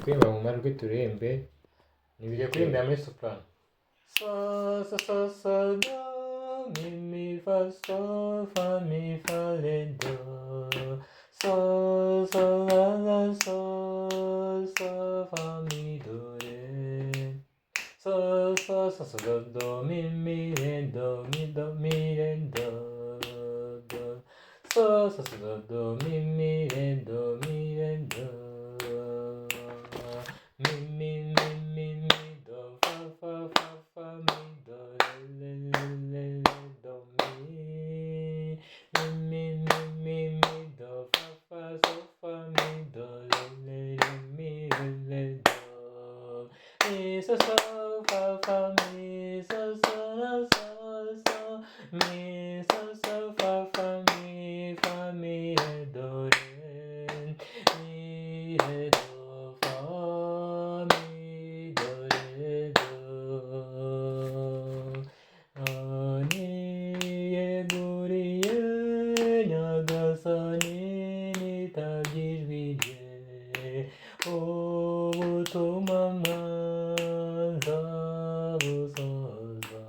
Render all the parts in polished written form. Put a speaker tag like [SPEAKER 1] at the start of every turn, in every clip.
[SPEAKER 1] kuririmba mu majwi turembe, nibyo kuririmba muri soprano. So so so so do mi mi fa so fa mi fa re do, so so la la so so fa mi do re, so so so so do do mi mi re do mi do mi re do do, so so so do do mi mi re do mi re do, mi mi mi mi mi do fa fa fa fa mi do re re re re do mi, mi mi mi mi do fa fa so fa mi do re re re mi re re do, mi so so fa fa mi so so la so so, mi so so fa fa mi fa mi re do re, mi re do fa mi do re do, ani yeguriye nyagasani nitabye ijwi rye, ubutuma mwanza busoza,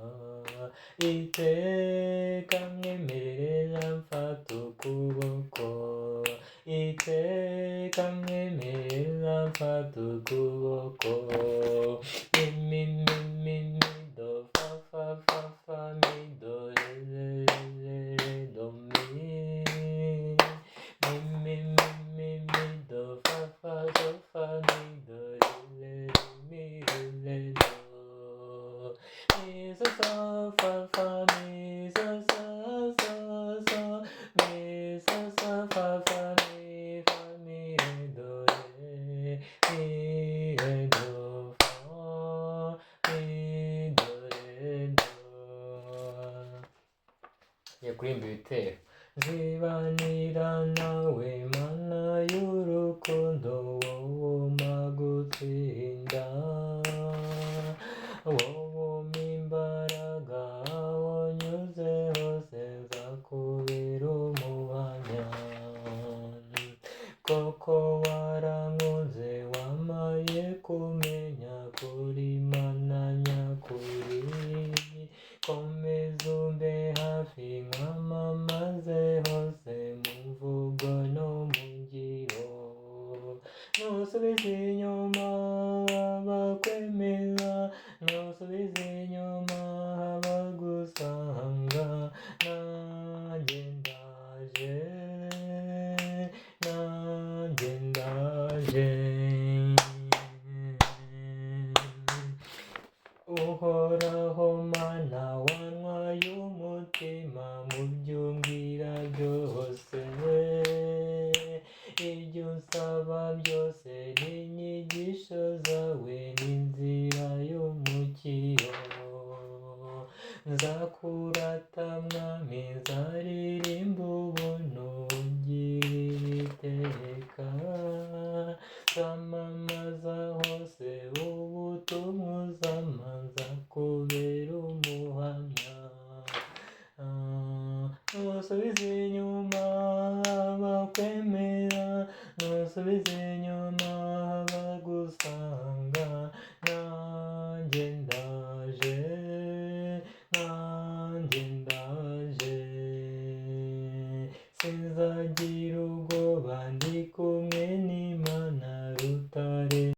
[SPEAKER 1] iteka mwemerera mfata ukuboko, iteka mwemerera mfata ukuboko, mi mi mi mi mi do fa fa fa fa mi do re re re re do mi, mi mi mi mi mi do fa fa so fa mi do re re re mi re re do, mi so so fa fa mi so so so so, mi so so fa fa mi fa mi re do re, mi re do fa mi do re do. Yo kuririmba ibitero. Zibanira nawe mana y'urukundo, wowe umpa gutsinda, wowe umpa imbaraga, aho nyuze hose nzakubera umuhamya, koko warankunze wampaye kumenya kuri mana nyakuri, komeza umbe hafi nkwamamaze hose mu mvugo no mu ngiro, ntusubize inyuma abakwemera, ntusubize inyuma abagusanga, nanjye ndaje, nanjye ndaje, uhoraho mana wantwaye umutima mu byo umbwira byose, ibyo unsaba byose n'inyigisho zawe n'inzira y'umukiro, nzakurata mwami nzaririmba ubuntu ungirira iteka, nzamamaza hose ubutumwa uzampa, nzakubera umuhamya, ntusubize inyuma abakwemera, ntusubize inyuma abagusanga, nanjye ndaje, nanjye ndaje, sinzagira ubwoba ndi kumwe n'Imana rutare.